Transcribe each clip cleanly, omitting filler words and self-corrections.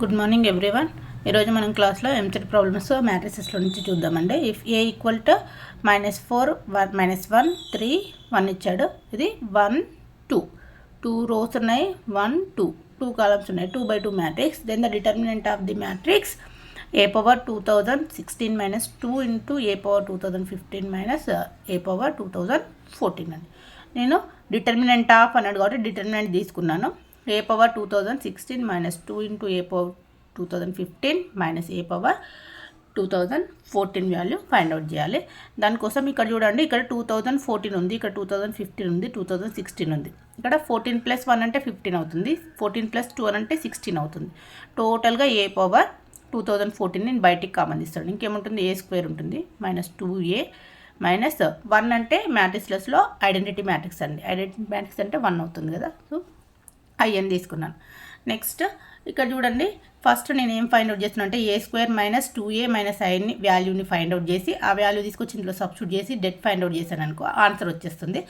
Good morning everyone. ఈరోజు మనం క్లాస్లో ఎంసెట్ ప్రాబ్లమ్స్ మ్యాట్రిసెస్లో నుంచి చూద్దామండి. ఇఫ్ ఏ ఈక్వల్ టు -4 -1 3 1 ఇచ్చాడు. ఇది 1 2 2 రోస్ ఉన్నాయి, 1 2 2 కాలమ్స్ ఉన్నాయి, 2/2 matrix. Then the determinant of the matrix a/2016 -2 into a/2015 a/2014 అని. నేను డిటర్మినెంట్ ఆఫ్ అన్నాడు కాబట్టి డిటర్మినెంట్ తీసుకున్నాను. a/2016 -2 into a/2015 a/2014 value find out చేయాలి. దానికోసం ఇక్కడ చూడండి, ఇక్కడ 2014 ఉంది, ఇక్కడ 2015 ఉంది, 2016 ఉంది. ఇక్కడ 14 + 1 అంటే 15 అవుతుంది, 14 + 2 అంటే 16 అవుతుంది. టోటల్గా a/2014 నేను బయటికి కామన్ ఇస్తాను. ఇంకేముంటుంది, a² ఉంటుంది, -2a -1 అంటే మ్యాట్రిక్స్లో ఐడెంటిటీ మ్యాట్రిక్స్ అండి. ఐడెంటిటీ మ్యాట్రిక్స్ అంటే 1 అవుతుంది కదా, సో ఐఎన్ తీసుకున్నాను. నెక్స్ట్ ఇక్కడ చూడండి, ఫస్ట్ నేను ఏం ఫైండ్ అవుట్ చేస్తున్నాను అంటే a² -2a -iని వాల్యూని ఫైండ్ అవుట్ చేసి ఆ వాల్యూ తీసుకొచ్చి ఇందులో సబ్స్టిట్యూట్ చేసి డెట్ ఫైండ్ అవుట్ చేశాను అనుకో, ఆన్సర్ వచ్చేస్తుంది.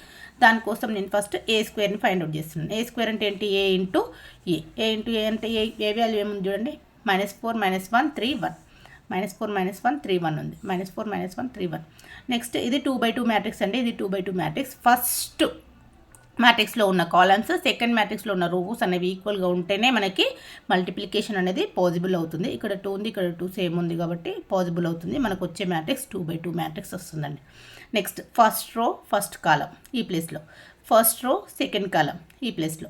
దానికోసం నేను ఫస్ట్ a²ని ఫైండ్ అవుట్ చేస్తున్నాను. a² అంటే ఏంటి, a into A. a into A అంటే ఏ వాల్యూ ఏముంది చూడండి, -4 -1 3 1 -4 -1 3 1 ఉంది, -4 -1 3 1. నెక్స్ట్ ఇది 2/2 మ్యాట్రిక్స్ అండి. ఇది 2/2 మ్యాట్రిక్స్. ఫస్ట్ మ్యాట్రిక్స్లో ఉన్న కాలమ్స్ సెకండ్ మ్యాట్రిక్స్లో ఉన్న రోస్ అనేవి ఈక్వల్గా ఉంటేనే మనకి మల్టిప్లికేషన్ అనేది పాసిబుల్ అవుతుంది. ఇక్కడ 2 ఉంది, ఇక్కడ 2 సేమ్ ఉంది కాబట్టి పాసిబుల్ అవుతుంది. మనకు వచ్చే మ్యాట్రిక్స్ 2/2 మ్యాట్రిక్స్ వస్తుందండి. నెక్స్ట్ ఫస్ట్ రో ఫస్ట్ కాలం ఈ ప్లేస్లో, ఫస్ట్ రో సెకండ్ కాలం ఈ ప్లేస్లో,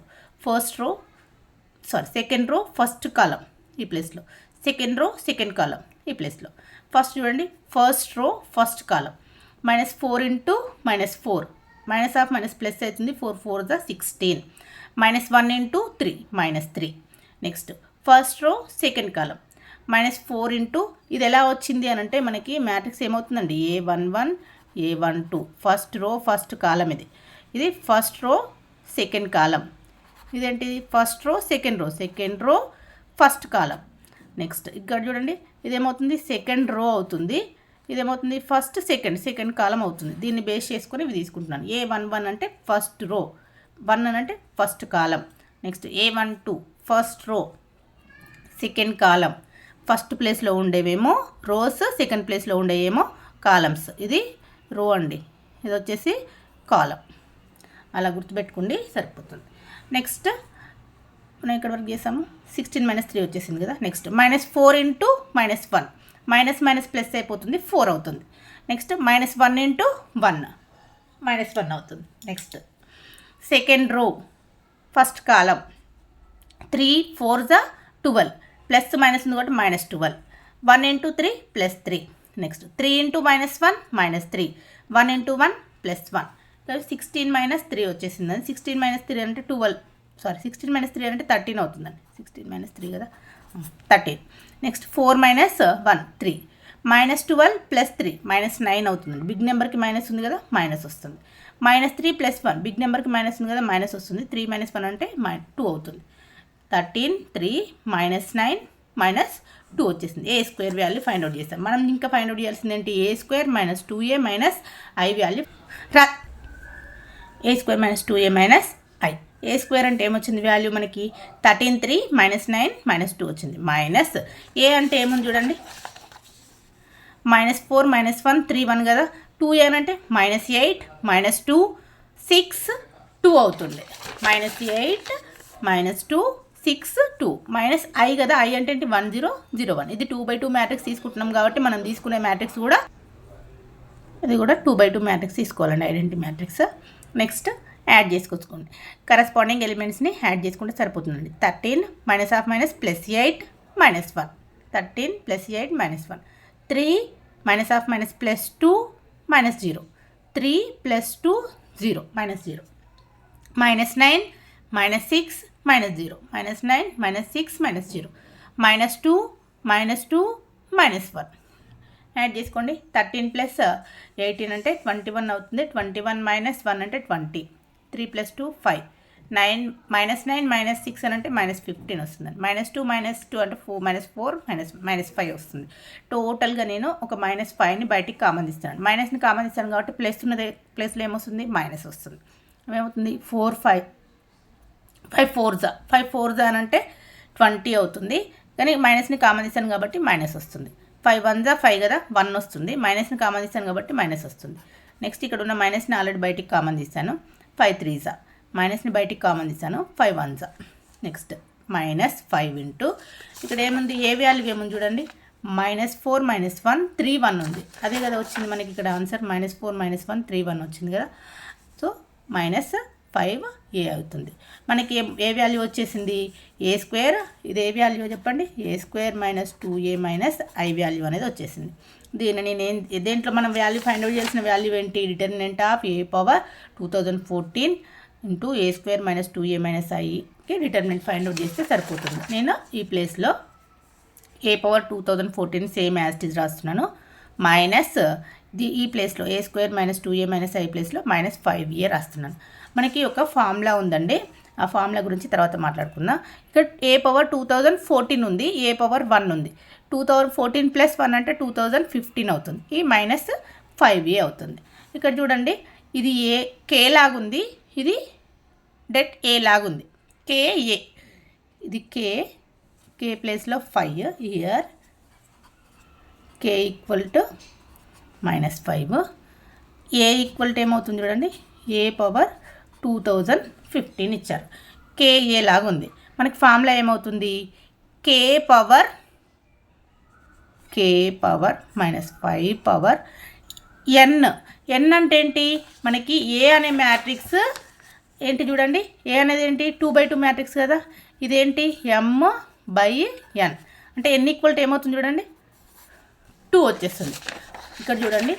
సెకండ్ రో ఫస్ట్ కాలం ఈ ప్లేస్లో, సెకండ్ రో సెకండ్ కాలం ఈ ప్లేస్లో. ఫస్ట్ చూడండి, ఫస్ట్ రో ఫస్ట్ కాలం -4 into -4 -+ అవుతుంది, 4 4 16 -1 into 3 -3. Next first row second column -4 into ఇది ఎలా వచ్చింది అని అంటే మనకి మ్యాట్రిక్స్ ఏమవుతుందండి, a11 a12 first row first కాలం. ఇది ఫస్ట్ రో సెకండ్ కాలం. ఇదేంటిది, first row second row first కాలం. నెక్స్ట్ ఇక్కడ చూడండి, ఇదేమవుతుంది, సెకండ్ రో అవుతుంది, ఇదేమవుతుంది, ఫస్ట్ సెకండ్ కాలం అవుతుంది. దీన్ని బేస్ చేసుకొని ఇవి తీసుకుంటున్నాను. a11 అంటే ఫస్ట్ రో, 1 అంటే ఫస్ట్ కాలం. Next a12 first row second column. First ప్లేస్లో ఉండేవేమో రోస్, సెకండ్ ప్లేస్లో ఉండేవేమో కాలమ్స్. ఇది రో అండి, ఇది వచ్చేసి కాలం. అలా గుర్తుపెట్టుకోండి, సరిపోతుంది. నెక్స్ట్ మనం ఇక్కడ వరకు చేసాము, 16 -3 వచ్చేసింది కదా. నెక్స్ట్ -4 into -1 ప్లస్ అయిపోతుంది, 4 అవుతుంది. నెక్స్ట్ -1 into 1 -1 అవుతుంది. నెక్స్ట్ సెకండ్ రో ఫస్ట్ కాలం 3 4 12 ప్లస్ మైనస్ ఉంది కాబట్టి -12 1 into 3 +3. Next 3 into -1 -3 1 into 1 +1. 16 - 3 వచ్చేసింది. 16 - 3 అంటే 12, 16 - 3 అంటే 13 అవుతుందండి. 16 - 3 కదా, 13. నెక్స్ట్ 4 - 1 3 -12 + 3 -9 అవుతుందండి. బిగ్ నెంబర్కి మైనస్ ఉంది కదా, మైనస్ వస్తుంది. -3 + 1 బిగ్ నెంబర్కి మైనస్ ఉంది కదా, మైనస్ వస్తుంది. 3 - 1 అంటే 2 అవుతుంది. 13 3 -9 -2 వచ్చేసింది. a² వాల్యూ ఫైండ్ అవుట్ చేస్తాం. మనం ఇంకా ఫైండ్ అవుట్ చేయాల్సింది ఏంటి, a² -2a - i value. a² -2a - i. a² అంటే ఏమొచ్చింది వాల్యూ మనకి, 13 3 -9 -2 వచ్చింది. మైనస్ a అంటే ఏముంది చూడండి, -4 -1 3 1 కదా, 2a అంటే -8 -2 6 2 అవుతుంది. -8 -2 6 2 -i కదా, i అంటే ఏంటి, 1 0 0 1. ఇది 2/2 మ్యాట్రిక్స్ తీసుకుంటున్నాం కాబట్టి మనం తీసుకునే మ్యాట్రిక్స్ కూడా ఇది కూడా 2/2 మ్యాట్రిక్స్ తీసుకోవాలండి, ఐడెంటిటీ మ్యాట్రిక్స్. నెక్స్ట్ యాడ్ చేసుకొచ్చుకోండి, కరస్పాండింగ్ ఎలిమెంట్స్ని యాడ్ చేసుకుంటే సరిపోతుందండి. 13 -8 +1 13 +8 -1 3 -2 +2 -0 3 +2 0 -0 -9 -6 -0 -9 -6 -0 -2 -1 యాడ్ చేసుకోండి. 13 + 18 అంటే 21 అవుతుంది. 21 - 1 అంటే 20. 3 + 2 5 9 -6 అని అంటే -15 వస్తుంది. -2 -2 అంటే 4 -5 వస్తుంది. టోటల్గా నేను ఒక -5ని బయటికి కామన్ ఇస్తాను. మైనస్ని కామన్ ఇస్తాను కాబట్టి ప్లస్ ఉన్నది ప్లస్లో ఏమొస్తుంది, మైనస్ వస్తుంది. ఏమవుతుంది, 4 5 5 4 అని అంటే 20 అవుతుంది. కానీ మైనస్ని కామన్ తీసాను కాబట్టి మైనస్ వస్తుంది. 5 1 జా 5 కదా, 1 వస్తుంది. మైనస్ని కామన్ తీసాను కాబట్టి మైనస్ వస్తుంది. నెక్స్ట్ ఇక్కడ ఉన్న మైనస్ని ఆల్రెడీ బయటికి కామన్ తీసాను. 5 3 జా, మైనస్ని బయటికి కామన్ తీసాను. 5 1 జా. నెక్స్ట్ -5 ఇంటూ ఇక్కడ ఏముంది, ఏ వాల్యూ ఏముంది చూడండి, -4 -1 3 1 ఉంది. అదే కదా వచ్చింది మనకి ఇక్కడ ఆన్సర్, -4 -1 3 1 వచ్చింది కదా. సో -5a అవుతుంది. మనకి ఏ వాల్యూ వచ్చేసింది, a². ఇది ఏ వాల్యూ చెప్పండి, a² - 2a - i వాల్యూ అనేది వచ్చేసింది. దీనిని నేను దేంట్లో మనం వాల్యూ ఫైండ్ అవుట్ చేసిన వాల్యూ ఏంటి, determinant of a power 2014 into a² - 2a - iకి డిటర్మినెంట్ ఫైండ్ అవుట్ చేస్తే సరిపోతుంది. నేను ఈ ప్లేస్లో a power 2014 same as it is రాస్తున్నాను, మైనస్ ఈ ప్లేస్లో a² - 2a - i ప్లేస్లో -5a రాస్తున్నాను. మనకి ఒక ఫార్ములా ఉందండి, ఆ ఫార్ములా గురించి తర్వాత మాట్లాడుకుందాం. ఇక్కడ a పవర్ 2014 ఉంది, a పవర్ 1 ఉంది. 2014 + 1 అంటే 2015 అవుతుంది. ఈ -5a అవుతుంది. ఇక్కడ చూడండి, ఇది k లాగుంది, ఇది a లాగుంది. ka, ఇది k ప్లేస్లో 5 హియర్, k = -5. a ఏమవుతుంది చూడండి, a పవర్ 2015 ఇచ్చారు. ka లాగా ఉంది. మనకి ఫార్ములా ఏమవుతుంది, k power -5 power n. n అంటే ఏంటి, మనకి a అనే మ్యాట్రిక్స్ ఏంటి చూడండి, a అనేది ఏంటి 2/2 మ్యాట్రిక్స్ కదా, ఇదేంటి m/n. అంటే n = ఏమవుతుంది చూడండి, 2 వచ్చేస్తుంది. ఇక్కడ చూడండి,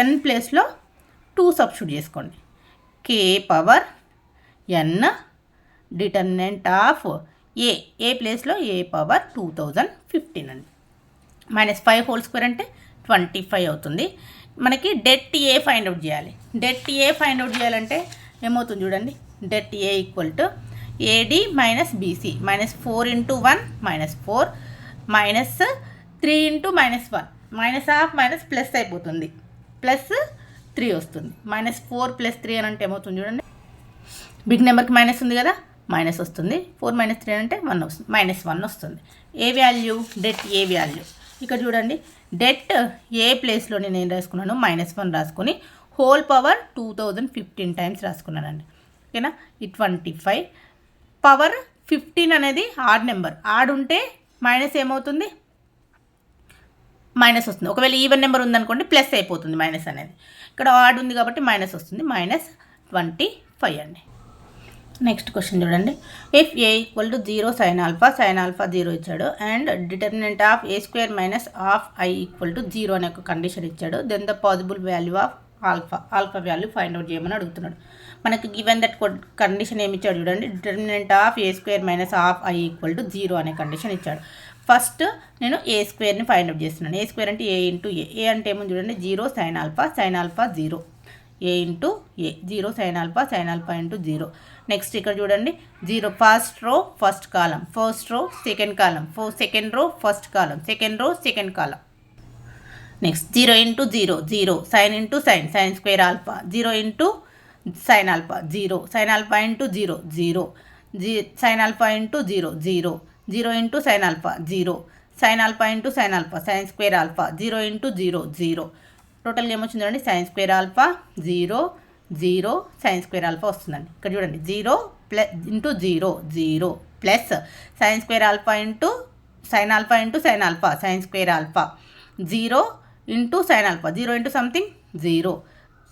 n ప్లేస్లో 2 సబ్స్టిట్యూట్ చేసుకోండి. k power n determinant of A ప్లేస్లో a పవర్ 2015 అండి. -5² అంటే 25 అవుతుంది. మనకి డెట్ a ఫైండ్ అవుట్ చేయాలి. డెట్ a ఫైండ్ అవుట్ చేయాలంటే ఏమవుతుంది చూడండి, debt a = AD - BC, -4 × 1 -4 -3 × -1 -1 plus అయిపోతుంది, +3 వస్తుంది. -4 + 3 అని అంటే ఏమవుతుంది చూడండి, బిగ్ నెంబర్కి మైనస్ ఉంది కదా, మైనస్ వస్తుంది. 4 - 3 అంటే 1 వస్తుంది, -1 వస్తుంది. ఏ వాల్యూ, డెట్ ఏ వాల్యూ. ఇక్కడ చూడండి, డెట్ ఏ ప్లేస్లో నేను ఏం రాసుకున్నాను, -1 రాసుకొని హోల్ పవర్ 2015 టైమ్స్ రాసుకున్నానండి. ఓకేనా. ఈ 25 పవర్ 15 అనేది ఆడ్ నెంబర్, ఆడ్ ఉంటే మైనస్ ఏమవుతుంది, మైనస్ వస్తుంది. ఒకవేళ ఈవెన్ నెంబర్ ఉందనుకోండి ప్లస్ అయిపోతుంది మైనస్ అనేది. ఇక్కడ ఆడ్ ఉంది కాబట్టి మైనస్ వస్తుంది, -25 అండి. నెక్స్ట్ క్వశ్చన్ చూడండి, ఇఫ్ a = 0 sin α 0 ఇచ్చాడు and determinant of a² - i = 0 అనే ఒక కండిషన్ ఇచ్చాడు, then the possible value of alpha value find out చేయమని అడుగుతున్నాడు. మనకి గివెన్ దట్ కండిషన్ ఏమి ఇచ్చాడు చూడండి, డిటర్మినెంట్ ఆఫ్ a² - i = 0 అనే కండిషన్ ఇచ్చాడు. ఫస్ట్ నేను a² ఫైండ్ అవుట్ చేస్తున్నాను. a² అంటే a × a. a అంటే ఏమో చూడండి, 0 sin α 0, a × a, 0 sin α × 0. Next ఇక్కడ చూడండి, 0 ఫస్ట్ రో ఫస్ట్ కాలం, first row second column, second row first కాలం, second row second column. Next 0 × 0 0, sin × sin, sin² α, 0 × sin α 0, sin α × 0 0, sin α × 0 0, 0 × sin α 0, sin α × sin α, sin² α, 0 × 0 0. టోటల్గా ఏమొచ్చింది చూడండి, sin² α 0 0 sin² α వస్తుందండి. ఇక్కడ చూడండి, 0 × 0 0 plus sin² α × sin α × sin α, sin² α 0 × sin α, 0 × something 0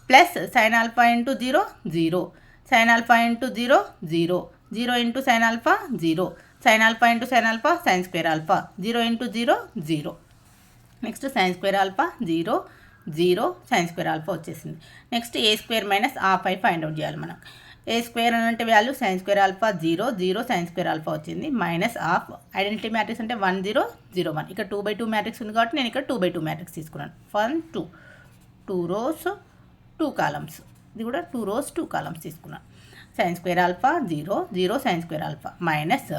plus sin α × 0 0, sin α × 0 0, 0 × sin α 0, sin α × sin α, sin² α 0 × 0 0. Next sin² α 0 0 sin² α వచ్చేసింది. Next a² - ½ find out చేయాలి మనం. a² అంటే వాల్యూ sin² α 0 0 sin² α వచ్చింది, -½ ఐడెంటిటీ మ్యాట్రిక్స్ అంటే 1 0 0 1. ఇక్కడ 2/2 మ్యాట్రిక్స్ ఉంది కాబట్టి నేను ఇక్కడ 2/2 మ్యాట్రిక్స్ తీసుకున్నాను. 1 2, 2 rows 2 columns, ఇది కూడా 2 rows 2 columns తీసుకున్నాను. sin² α 0 0 sin² α మైనస్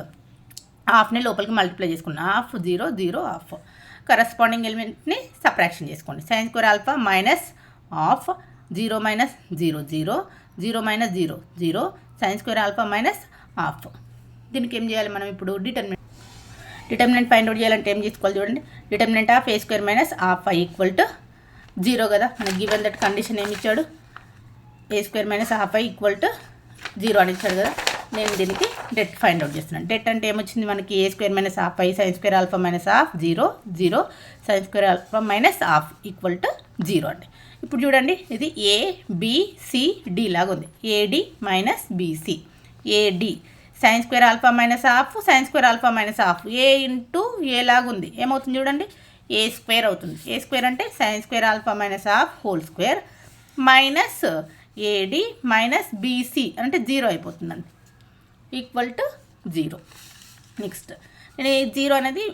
హాఫ్ని లోపలికి మల్టిప్లై చేసుకున్నాను, ½ 0 0 ½ కరస్పాండింగ్ ఎలిమెంట్ని సబ్ట్రాక్షన్ చేసుకోండి. sin² α -½ 0 - 0 0, 0 - 0 0, sin² α -½ దీనికి ఏం చేయాలి మనం ఇప్పుడు, డిటర్మినెంట్ డిటర్మినెంట్ ఫైండ్ అవుట్ చేయాలంటే ఏం తీసుకోవాలి చూడండి. Determinant of a square minus half i equal to 0 కదా. మనకి గివెన్ దట్ కండిషన్ ఏమి ఇచ్చాడు, a square minus half i equal to 0 అని ఇచ్చాడు కదా. నేను దీనికి డెట్ ఫైండ్ అవుట్ చేస్తున్నాను. డెట్ అంటే ఏమొచ్చింది మనకి, a square minus half i sine square alpha minus half 0 0 sine square alpha minus half equal to 0 అండి. ఇప్పుడు చూడండి, ఇది ABCD లాగా ఉంది. AD minus BC, AD sine square alpha minus half sine square alpha minus half A into A లాగా ఉంది. ఏమవుతుంది చూడండి, A స్క్వేర్ అవుతుంది. A స్క్వేర్ అంటే sine square alpha minus half whole square minus AD minus BC అంటే 0 అయిపోతుందండి, equal to 0. Next నేను 0 అనేది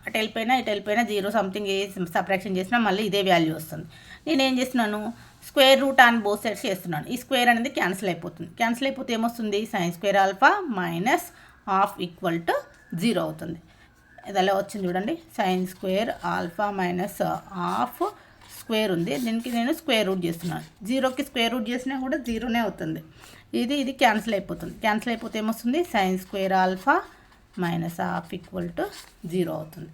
అటు వెళ్ళిపోయినా ఇటు వెళ్ళిపోయినా 0 సంథింగ్ ఏ సబ్ట్రాక్షన్ చేసినా మళ్ళీ ఇదే వాల్యూ వస్తుంది. నేను ఏం చేస్తున్నాను, square root on both sides చేస్తున్నాను. ఈ స్క్వేర్ అనేది క్యాన్సిల్ అయిపోతుంది. క్యాన్సిల్ అయిపోతే ఏమొస్తుంది, sine square alpha minus half equal to 0 అవుతుంది. ఇది అలా వచ్చింది చూడండి, sine square alpha minus half square ఉంది, దీనికి నేను స్క్వేర్ రూట్ చేస్తున్నాను. 0కి స్క్వేర్ రూట్ చేసినా కూడా 0నే అవుతుంది. ఇది క్యాన్సిల్ అయిపోతుంది. క్యాన్సిల్ అయిపోతే ఏమొస్తుంది, sine square alpha minus half equal to 0 అవుతుంది.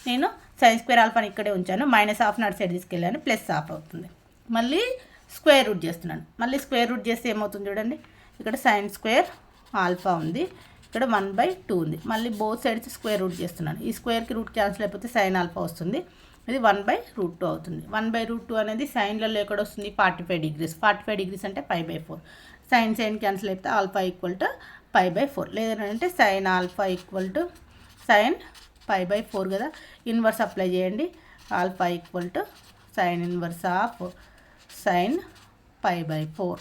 నేను సైన్ స్క్వేర్ ఆల్ఫాని ఇక్కడే ఉంచాను, మైనస్ హాఫ్ నాట్ సైడ్ తీసుకెళ్ళాను, ప్లస్ హాఫ్ అవుతుంది. మళ్ళీ స్క్వేర్ రూట్ చేస్తున్నాను. మళ్ళీ స్క్వేర్ రూట్ చేస్తే ఏమవుతుంది చూడండి, ఇక్కడ సైన్ స్క్వేర్ ఆల్ఫా ఉంది, ఇక్కడ 1/2 ఉంది. మళ్ళీ బోత్ సైడ్స్ స్క్వేర్ రూట్ చేస్తున్నాను. ఈ స్క్వేర్కి రూట్ క్యాన్సిల్ అయిపోతే సైన్ ఆల్ఫా వస్తుంది, ఇది 1/√2 అవుతుంది. 1/√2 అనేది సైన్లలో ఎక్కడ వస్తుంది, 45 డిగ్రీస్. 45 డిగ్రీస్ అంటే π/4. సైన్ క్యాన్సిల్ అయిపోతే ఆల్ఫా ఈక్వల్ టు π/4. లేదంటే sine alpha equal to sine π/4 కదా. ఇన్వర్స్ అప్లై చేయండి. Alpha equal to sine inverse of sine π/4.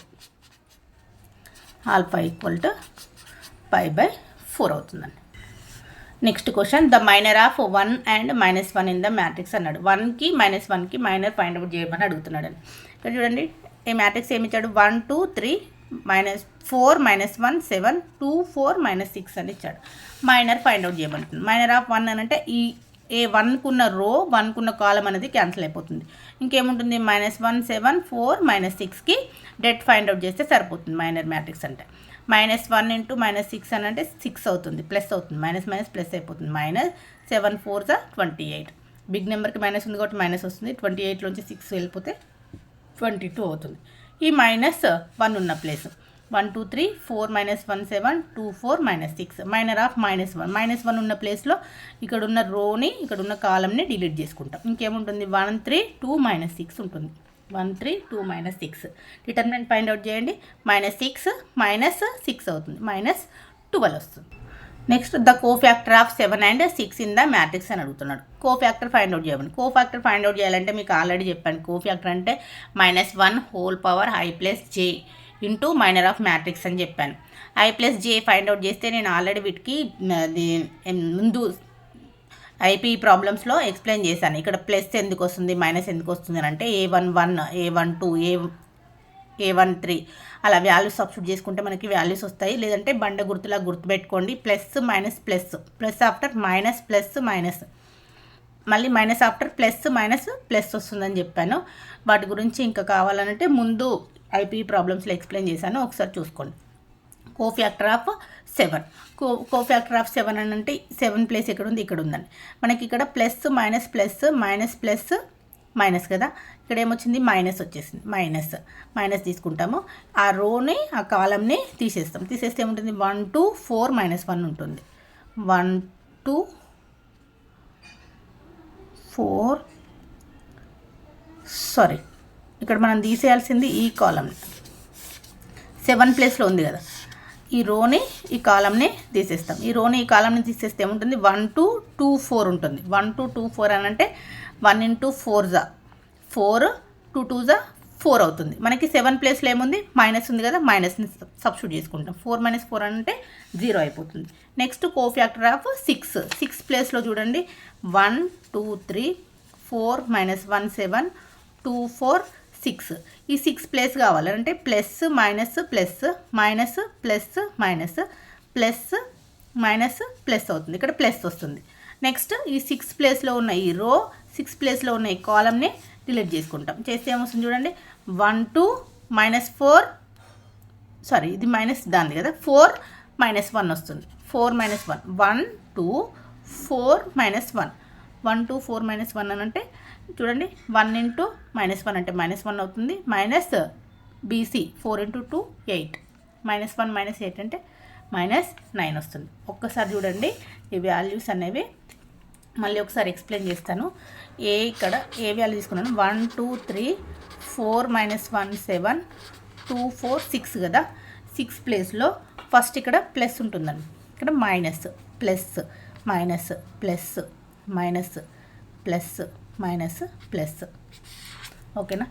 Alpha equal to π/4 అవుతుందండి. Next question, the minor of 1 and -1 in the matrix అన్నాడు. 1కి -1కి minor find out చేయమని అడుగుతున్నాడు అని. ఇక్కడ చూడండి, ఈ మ్యాట్రిక్స్ ఏమి ఇచ్చాడు, 1 2 3 -4 -1 7 2 4 -6 అని ఇచ్చాడు. మైనర్ ఫైండ్ అవుట్ చేయమంటుంది. మైనర్ ఆఫ్ 1 అని అంటే ఈ A1కున్న రో 1కున్న కాలం అనేది క్యాన్సిల్ అయిపోతుంది. ఇంకేముంటుంది, -1 7 4 -6కి డెట్ ఫైండ్ అవుట్ చేస్తే సరిపోతుంది మైనర్ మ్యాట్రిక్స్ అంటే. -1 ఇంటూ -6 అని అంటే 6 అవుతుంది, ప్లస్ అవుతుంది, మైనస్ మైనస్ ప్లస్ అయిపోతుంది. -7 4 28. బిగ్ నెంబర్కి మైనస్ ఉంది కాబట్టి మైనస్ వస్తుంది. 28లోంచి 6 వెళ్ళిపోతే 22 అవుతుంది. ఈ -1 ఉన్న ప్లేస్ 1 2 3 4 -1 7 2 4 -6. Minor of -1. -1 ఉన్న ప్లేస్లో ఇక్కడ ఉన్న రోని ఇక్కడ ఉన్న కాలంని డిలీట్ చేసుకుంటాం. ఇంకేముంటుంది, 1 3 2 -6 ఉంటుంది. 1 3 2 -6. డిటర్మినెంట్ ఫైండ్ అవుట్ చేయండి. -6 -6 అవుతుంది, -12 వస్తుంది. Next, the cofactor of 7 and 6 in the matrix అని అడుగుతున్నాడు. కోఫ్యాక్టర్ ఫైండ్ అవుట్ చేయమని. కోఫ్యాక్టర్ ఫైండ్ అవుట్ చేయాలంటే మీకు ఆల్రెడీ చెప్పాను, కోఫ్యాక్టర్ అంటే -1 whole power i plus j into minor of matrix అని చెప్పాను. i plus j find out చేస్తే నేను ఆల్రెడీ వీటికి ముందు ఐపీ ప్రాబ్లమ్స్లో ఎక్స్ప్లెయిన్ చేశాను. ఇక్కడ ప్లస్ ఎందుకు వస్తుంది, మైనస్ ఎందుకు వస్తుంది అని అంటే A11 A12 A13 అలా వాల్యూస్ సబ్స్టిట్యూట్ చేసుకుంటే మనకి వాల్యూస్ వస్తాయి. లేదంటే బండ గుర్తులా గుర్తుపెట్టుకోండి, plus minus plus, plus after minus plus minus, మళ్ళీ minus after plus minus plus వస్తుందని చెప్పాను. వాటి గురించి ఇంకా కావాలంటే ముందు ఐపీ ప్రాబ్లమ్స్లో ఎక్స్ప్లెయిన్ చేశాను, ఒకసారి చూసుకోండి. Cofactor of 7. కోఫ్యాక్టర్ ఆఫ్ 7 అని అంటే 7 ప్లేస్ ఎక్కడ ఉంది, ఇక్కడ ఉందండి. మనకి ఇక్కడ plus minus plus minus plus minus కదా, ఇక్కడ ఏమొచ్చింది, మైనస్ వచ్చేసింది. మైనస్ తీసుకుంటాము, ఆ రోని ఆ కాలంని తీసేస్తాం. తీసేస్తే ఏముంటుంది, 1 2 4 -1 ఉంటుంది. 1 2 4 సారీ ఇక్కడ మనం తీసేయాల్సింది ఈ కాలం. 7 ప్లేస్లో ఉంది కదా, ఈ రోని ఈ కాలంని తీసేస్తాం. ఈ రోని ఈ కాలంని తీసేస్తే ఏముంటుంది, 1 2 2 4 ఉంటుంది. 1 2 2 4 అని అంటే 1 × 4 4 2 2 4 అవుతుంది. మనకి 7 ప్లేస్లో ఏముంది, మైనస్ ఉంది కదా, మైనస్ని సబ్స్టిట్యూట్ చేసుకుంటాం. 4 - 4 అని అంటే 0 అయిపోతుంది. నెక్స్ట్ కోఫ్యాక్టర్ ఆఫ్ 6 ప్లేస్లో చూడండి, 1 2 3 4 -1 7 2 4 6. ఈ 6 ప్లేస్ కావాలంటే plus minus plus minus plus minus plus minus plus అవుతుంది, ఇక్కడ ప్లస్ వస్తుంది. నెక్స్ట్ ఈ 6 ప్లేస్లో ఉన్న ఈ రో 6 ప్లేస్లో ఉన్న ఈ కాలంని డిలీట్ చేసుకుంటాం. చేస్తే ఏమొస్తుంది చూడండి, 1 2 -4 ఇది మైనస్ దాన్ని కదా, 4 - 1 వస్తుంది. 4 - 1 1 2 4 మైనస్ 1, 1 2 4 మైనస్ 1 అని అంటే చూడండి 1 ఇంటూ -1 అంటే -1 అవుతుంది. మైనస్ బీసీ 4 ఇంటూ 2 8, -1 -8 అంటే -9 వస్తుంది. ఒక్కసారి చూడండి ఈ వాల్యూస్ అనేవి మళ్ళీ ఒకసారి ఎక్స్ప్లెయిన్ చేస్తాను. ఇక్కడ ఏ వాల్యూ తీసుకున్నాను 1 2 3 4 -1 7 2 4 6 కదా. 6 ప్లేస్లో ఫస్ట్ ఇక్కడ ప్లస్ ఉంటుందండి, ఇక్కడ minus plus minus plus minus plus minus plus. ఓకేనా.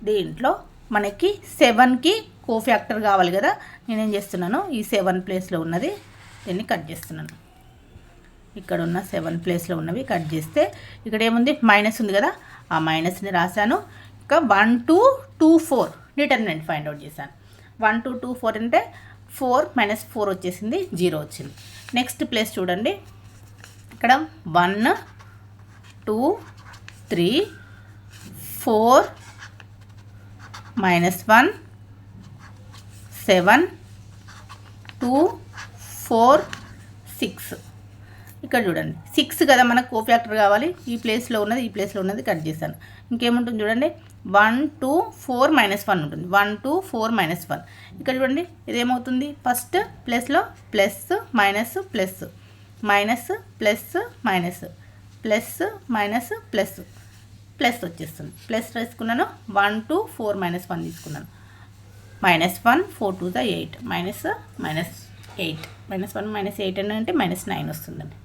దీంట్లో మనకి 7కి కోఫ్యాక్టర్ కావాలి కదా. నేనేం చేస్తున్నాను ఈ 7 ప్లేస్లో ఉన్నది దీన్ని కట్ చేస్తున్నాను. ఇక్కడ ఉన్న 7 ప్లేస్లో ఉన్నవి కట్ చేస్తే ఇక్కడ ఏముంది మైనస్ ఉంది కదా, ఆ మైనస్ని రాశాను. ఇంకా 1 2 2 4 డిటర్మినెంట్ ఫైండ్ అవుట్ చేశాను. 1 2 2 4 అంటే 4 - 4 వచ్చేసింది, 0 వచ్చింది. నెక్స్ట్ ప్లేస్ చూడండి, ఇక్కడ 1 2 3 4 -1 7 2 4 6. ఇక్కడ చూడండి 6 కదా మనకు కోఫ్యాక్టర్ కావాలి. ఈ ప్లేస్లో ఉన్నది కట్ చేశాను. ఇంకేముంటుంది చూడండి 1 2 4 -1 ఉంటుంది. 1 2 4 -1. ఇక్కడ చూడండి ఇదేమవుతుంది ఫస్ట్ ప్లేస్లో plus minus plus minus plus minus plus minus plus plus వచ్చేస్తుంది. ప్లస్ తీసుకున్నాను 1 2 4 -1 తీసుకున్నాను. -1 4 2 8 మైనస్ మైనస్ 8 -1 -8 అంటే -9 వస్తుందండి.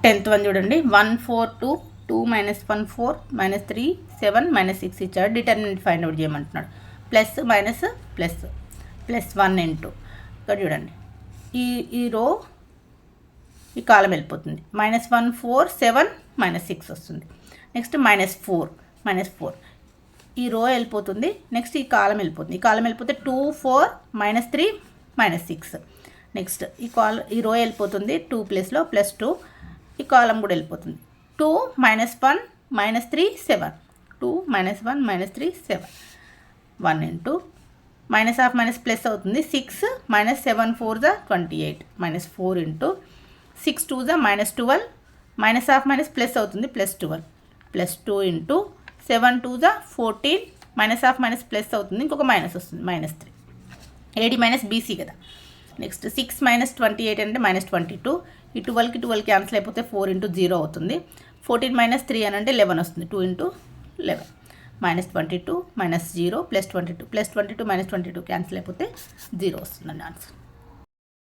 10th వన్ చూడండి 1 4 2 2 -1 4 -3 7 -6 ఇచ్చాడు. డిటర్మినెంట్ ఫైండ్ అవుట్ చేయమంటున్నాడు. Plus minus plus plus 1 into ఇక్కడ చూడండి ఈ రో ఈ కాలం వెళ్ళిపోతుంది. -1 4 7 -6 వస్తుంది. నెక్స్ట్ -4 ఈ రో వెళ్ళిపోతుంది. నెక్స్ట్ ఈ కాలం వెళ్ళిపోతుంది. ఈ కాలం వెళ్ళిపోతే 2 4 -3 -6. నెక్స్ట్ ఈ రో వెళ్ళిపోతుంది 2 ప్లేస్లో +2. ఈ కాలం కూడా వెళ్ళిపోతుంది. 2 -1 -3 7 2 -1 -3 7 1 ఇంటూ -1/- ప్లస్ అవుతుంది 6 -7 4 28 -4 ఇంటూ 6 2 -12 -1/- ప్లస్ అవుతుంది +12 +2 ఇంటూ 7 2 14 -1/- ప్లస్ అవుతుంది ఇంకొక మైనస్ వస్తుంది -3 AD -BC కదా. నెక్స్ట్ 6 -28 అంటే -22. ఈ 12 క్యాన్సిల్ అయిపోతే 4 ఇంటూ 0 అవుతుంది. 14 -3 అని అంటే 11 వస్తుంది. 2 ఇంటూ 11 -22 -0 +22 +22 -22 క్యాన్సిల్ అయిపోతే 0 వస్తుందండి ఆన్సర్.